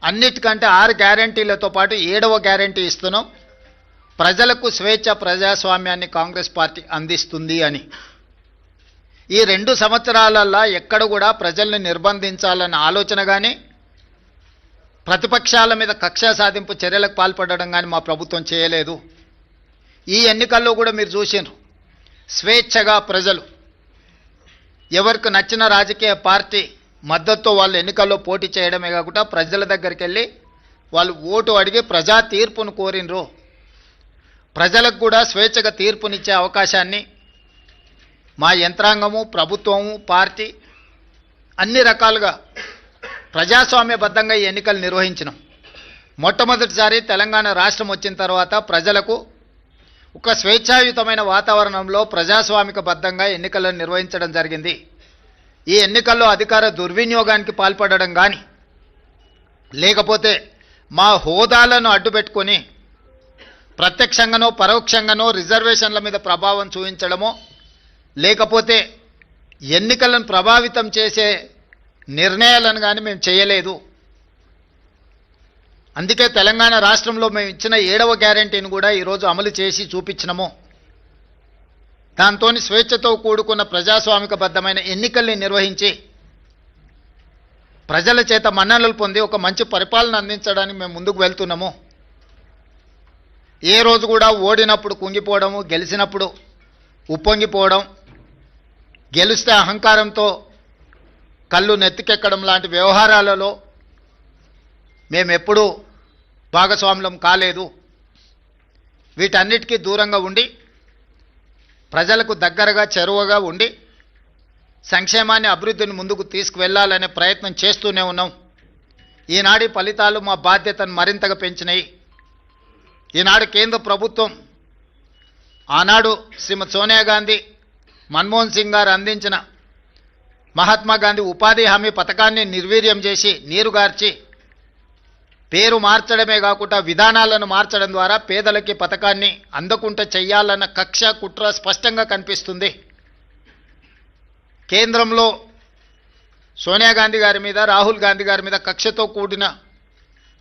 అన్నిటికంటే 6 గ్యారెంటీలతో పాటు 7వ గ్యారెంటీ ఇస్తున్నాం. ప్రజలకు స్వేచ్ఛ ప్రజాస్వామ్యాన్ని కాంగ్రెస్ పార్టీ అందిస్తుంది అని. ఈ 2 సంవత్సరాలల్లో ఎక్కడ కూడా ప్రజల్ని నిర్బంధించాలన్న ఆలోచన కానీ, ప్రతిపక్షాల మీద కక్ష సాధింపు చర్యలకు పాల్పడడం కానీ మా ప్రభుత్వం చేయలేదు. ఈ ఎన్నికల్లో కూడా మీరు చూసినారు, స్వేచ్ఛగా ప్రజలు ఎవరికి నచ్చిన రాజకీయ పార్టీ మద్దతుతో వాళ్ళు ఎన్నికల్లో పోటీ చేయడమే కాకుండా ప్రజల దగ్గరికి వెళ్ళి వాళ్ళు ఓటు అడిగి ప్రజా తీర్పును కోరినరు. ప్రజలకు కూడా స్వేచ్ఛగా తీర్పునిచ్చే అవకాశాన్ని మా యంత్రాంగము, ప్రభుత్వము, పార్టీ అన్ని రకాలుగా ప్రజాస్వామ్యబద్ధంగా ఈ ఎన్నికలు నిర్వహించినాం. మొట్టమొదటిసారి తెలంగాణ రాష్ట్రం వచ్చిన తర్వాత ప్రజలకు ఒక స్వేచ్ఛాయుతమైన వాతావరణంలో ప్రజాస్వామికబద్ధంగా ఎన్నికలను నిర్వహించడం జరిగింది. ఈ ఎన్నికల్లో అధికార దుర్వినియోగానికి పాల్పడడం కానీ, లేకపోతే మా హోదాలను అడ్డుపెట్టుకొని ప్రత్యక్షంగానో పరోక్షంగానో రిజర్వేషన్ల మీద ప్రభావం చూపించడమో, లేకపోతే ఎన్నికలను ప్రభావితం చేసే నిర్ణయాలను కానీ మేము చేయలేదు. అందుకే తెలంగాణ రాష్ట్రంలో మేము ఇచ్చిన 7వ గ్యారెంటీని కూడా ఈరోజు అమలు చేసి చూపించినాము. దాంతో స్వేచ్ఛతో కూడుకున్న ప్రజాస్వామికబద్ధమైన ఎన్నికల్ని నిర్వహించి ప్రజల చేత మన్ననలు పొంది ఒక మంచి పరిపాలన అందించడానికి మేము ముందుకు వెళ్తున్నాము. ఏ రోజు కూడా ఓడినప్పుడు కుంగిపోవడము, గెలిచినప్పుడు ఉప్పొంగిపోవడం, గెలిస్తే అహంకారంతో కళ్ళు నెత్తికెక్కడం లాంటి వ్యవహారాలలో మేమెప్పుడూ భాగస్వాములం కాలేదు. వీటన్నిటికీ దూరంగా ఉండి ప్రజలకు దగ్గరగా చేరువగా ఉండి సంక్షేమాన్ని, అభివృద్ధిని ముందుకు తీసుకువెళ్లాలనే ప్రయత్నం చేస్తూనే ఉన్నాం. ఈనాటి ఫలితాలు మా బాధ్యతను మరింతగా పెంచినాయి. ఈనాడు కేంద్ర ప్రభుత్వం ఆనాడు శ్రీమతి సోనియా గాంధీ, మన్మోహన్ సింగ్ గారు అందించిన మహాత్మా గాంధీ ఉపాధి హామీ పథకాన్ని నిర్వీర్యం చేసి నీరుగార్చి పేరు మార్చడమే కాకుండా విధానాలను మార్చడం ద్వారా పేదలకి పథకాన్ని అందకుండా చెయ్యాలన్న కక్ష, కుట్ర స్పష్టంగా కనిపిస్తుంది. కేంద్రంలో సోనియా గాంధీ గారి మీద, రాహుల్ గాంధీ గారి మీద కక్షతో కూడిన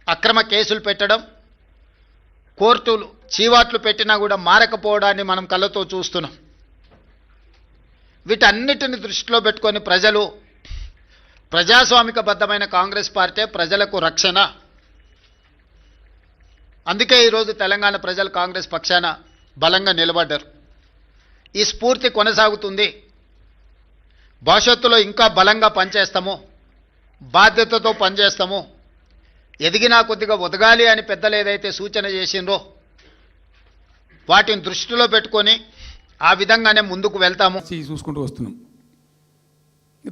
అక్రమ కేసులు పెట్టడం, కోర్టులు చీవాట్లు పెట్టినా కూడా మారకపోవడాన్ని మనం కళ్ళతో చూస్తున్నాం. వీటన్నిటిని దృష్టిలో పెట్టుకొని ప్రజలు ప్రజాస్వామికబద్ధమైన కాంగ్రెస్ పార్టీ ప్రజలకు రక్షణ. అందుకే ఈరోజు తెలంగాణ ప్రజలు కాంగ్రెస్ పక్షాన బలంగా నిలబడ్డారు. ఈ స్ఫూర్తి కొనసాగుతుంది. భవిష్యత్తులో ఇంకా బలంగా పనిచేస్తాము, బాధ్యతతో పనిచేస్తాము. ఎదిగినా కొద్దిగా ఒదగాలి అని పెద్దలు ఏదైతే సూచన చేసిండ్రో వాటిని దృష్టిలో పెట్టుకొని ఆ విధంగానే ముందుకు వెళ్తాము. చూసుకుంటూ వస్తున్నాం.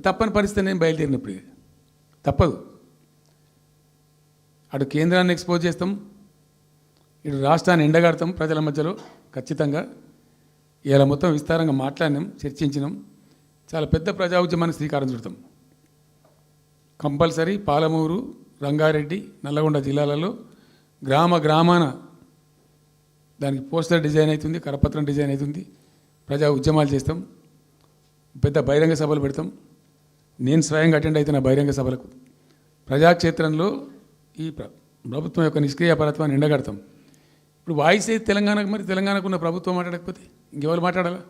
తప్పని పరిస్థితి నేను బయలుదేరినప్పుడు తప్పదు. అటు కేంద్రాన్ని ఎక్స్పోజ్ చేస్తాం, ఇటు రాష్ట్రాన్ని ఎండగడతాం ప్రజల మధ్యలో ఖచ్చితంగా. ఇలా మొత్తం విస్తారంగా మాట్లాడినాం, చర్చించినాం. చాలా పెద్ద ప్రజా ఉద్యమాన్ని శ్రీకారం చుడతాం. కంపల్సరీ పాలమూరు, రంగారెడ్డి, నల్లగొండ జిల్లాలలో గ్రామాన దానికి పోస్టర్ డిజైన్ అవుతుంది, కరపత్రం డిజైన్ అవుతుంది. ప్రజా ఉద్యమాలు చేస్తాం, పెద్ద బహిరంగ సభలు పెడతాం. నేను స్వయంగా అటెండ్ అవుతున్న బహిరంగ సభలకు. ప్రజాక్షేత్రంలో ఈ ప్రభుత్వం యొక్క నిష్క్రియాపరత్వాన్ని ఎండగడతాం. ఇప్పుడు వాయిస్ అయితే తెలంగాణకు, మరి తెలంగాణకు ఉన్న ప్రభుత్వం మాట్లాడకపోతే ఇంకెవరు మాట్లాడాలా?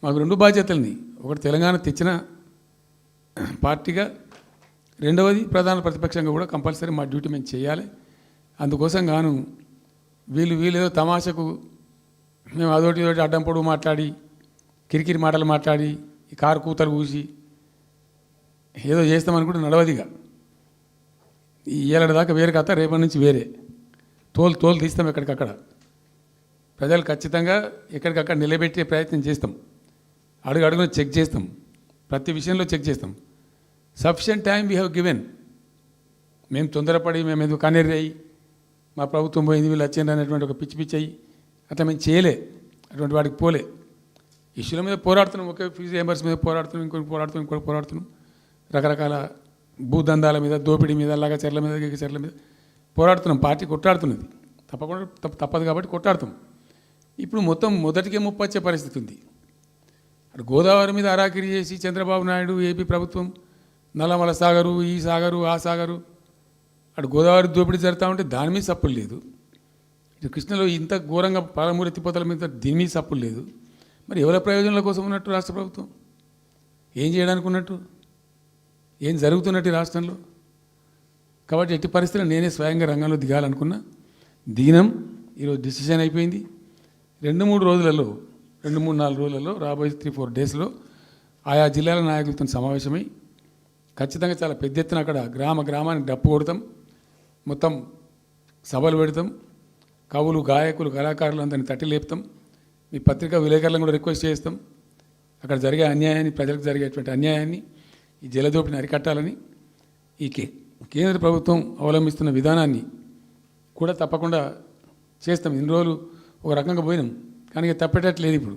మాకు 2 బాధ్యతలని, ఒకటి తెలంగాణ తెచ్చిన పార్టీగా, రెండవది ప్రధాన ప్రతిపక్షంగా కూడా కంపల్సరీ మా డ్యూటీ మేము చేయాలి. అందుకోసం గాను వీళ్ళు ఏదో తమాషకు మేము అదొకటి ఇదొకటి అడ్డం పొడుగు మాట్లాడి, కిరికిరి మాటలు మాట్లాడి, ఈ కారు కూతలు కూసి ఏదో చేస్తామనుకుంటే నడవదిగా. ఈ ఏళ్ళ దాకా వేరే కథ, రేపటి నుంచి వేరే తోలు తీస్తాం ఎక్కడికక్కడ. ప్రజలు ఖచ్చితంగా ఎక్కడికక్కడ నిలబెట్టే ప్రయత్నం చేస్తాం. అడుగున చెక్ చేస్తాం, ప్రతి విషయంలో చెక్ చేస్తాం. Sufficient time we have given. మేము తొందరపడి మేము ఎందుకు కన్నెర్రి అయ్యి మా ప్రభుత్వం పోయింది వీళ్ళు వచ్చింది అనేటువంటి ఒక పిచ్చి అయ్యి అట్లా మేము చేయలే, అటువంటి వాడికి పోలే. ఇష్యూల మీద పోరాడుతున్నాం, ఒకే ఫీజు రియంబర్స్ మీద పోరాడుతున్నాం, ఇంకోటి పోరాడుతున్నాం. రకరకాల భూదందాల మీద, దోపిడీ మీద, లగచర్ల మీద, గిగచర్ల మీద పోరాడుతున్నాం. పార్టీ కొట్లాడుతున్నది, తప్పదు కాబట్టి కొట్లాడుతాం. ఇప్పుడు మొత్తం మొదటికే ముప్పొచ్చే పరిస్థితి ఉంది. అటు గోదావరి మీద అరాకిరి చేసి చంద్రబాబు నాయుడు, ఏపీ ప్రభుత్వం నల్లమల సాగరు, ఈ సాగరు, ఆ సాగరు అటు గోదావరి దోపిడీ జరుగుతూ ఉంటే దాని మీద సప్పులు లేదు, ఇటు కృష్ణలో ఇంత ఘోరంగా పాలమూరు ఎత్తిపోతల మీద దీని మీద సప్పులు లేదు. మరి ఎవరి ప్రయోజనాల కోసం ఉన్నట్టు రాష్ట్ర ప్రభుత్వం? ఏం చేయడానికి ఉన్నట్టు? ఏం జరుగుతున్నట్టు ఈ రాష్ట్రంలో? కాబట్టి ఎట్టి పరిస్థితుల్లో నేనే స్వయంగా రంగంలో దిగాలనుకున్నా, దిగినం. ఈరోజు డిసిషన్ అయిపోయింది. 2-3 రోజులలో 2-3-4 రోజులలో రాబోయే 3-4 డేస్లో ఆయా జిల్లాల నాయకులతో సమావేశమై ఖచ్చితంగా చాలా పెద్ద ఎత్తున అక్కడ గ్రామానికి డప్పు కొడతాం, మొత్తం సభలు పెడతాం, కవులు గాయకులు కళాకారులు అందరినీ తట్టి లేపుతాం, మీ పత్రికా విలేకరులను కూడా రిక్వెస్ట్ చేస్తాం. అక్కడ జరిగే అన్యాయాన్ని, ప్రజలకు జరిగేటువంటి అన్యాయాన్ని, ఈ జలదోపిని అరికట్టాలని ఈ కేంద్ర ప్రభుత్వం అవలంబిస్తున్న విధానాన్ని కూడా తప్పకుండా చేస్తాం. ఇన్ని రోజులు ఒక రకంగా పోయినాం, కానీ తప్పేటట్లేదు. ఇప్పుడు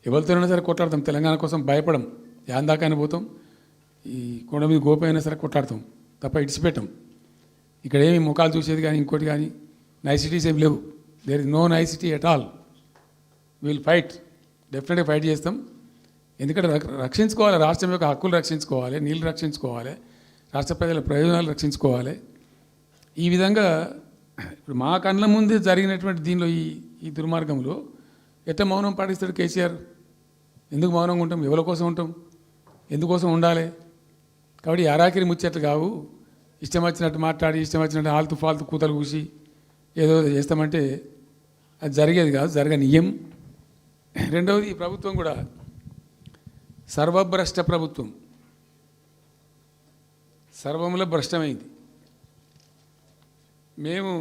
ఎవరితోనైనా సరే కొట్లాడతాం, తెలంగాణ కోసం భయపడం, యాందాకాని పోతాం, ఈ కొండ మీద గోపైనా సరే కొట్లాడతాం, తప్ప ఇడిచిపెట్టాం. ఇక్కడ ఏమి ముఖాలు చూసేది కానీ ఇంకోటి కానీ నైసిటీస్ ఏమి లేవు. There is no nicety at all. Will fight, డెఫినెట్గా ఫైట్ చేస్తాం. ఎందుకంటే రక్షించుకోవాలి, రాష్ట్రం యొక్క హక్కులు రక్షించుకోవాలి, నీళ్ళు రక్షించుకోవాలి, రాష్ట్ర ప్రజల ప్రయోజనాలు రక్షించుకోవాలి. ఈ విధంగా ఇప్పుడు మా కళ్ళ ముందే జరిగినటువంటి దీనిలో ఈ దుర్మార్గంలో ఎట్లా మౌనం పాటిస్తాడు కేసీఆర్? ఎందుకు మౌనంగా ఉంటాం? ఎవరి కోసం ఉంటాం? ఎందుకోసం ఉండాలి? కాబట్టి అరాకిరి ముచ్చట్లు కావు. ఇష్టం వచ్చినట్టు మాట్లాడి, ఇష్టం వచ్చినట్టు ఆల్తు ఫాల్తు కూతలు కూసి ఏదో చేస్తామంటే అది జరిగేది కాదు, జరగనీయం. రెండవది, ఈ ప్రభుత్వం కూడా సర్వభ్రష్ట ప్రభుత్వం, సర్వంలో భ్రష్టమైంది. మేము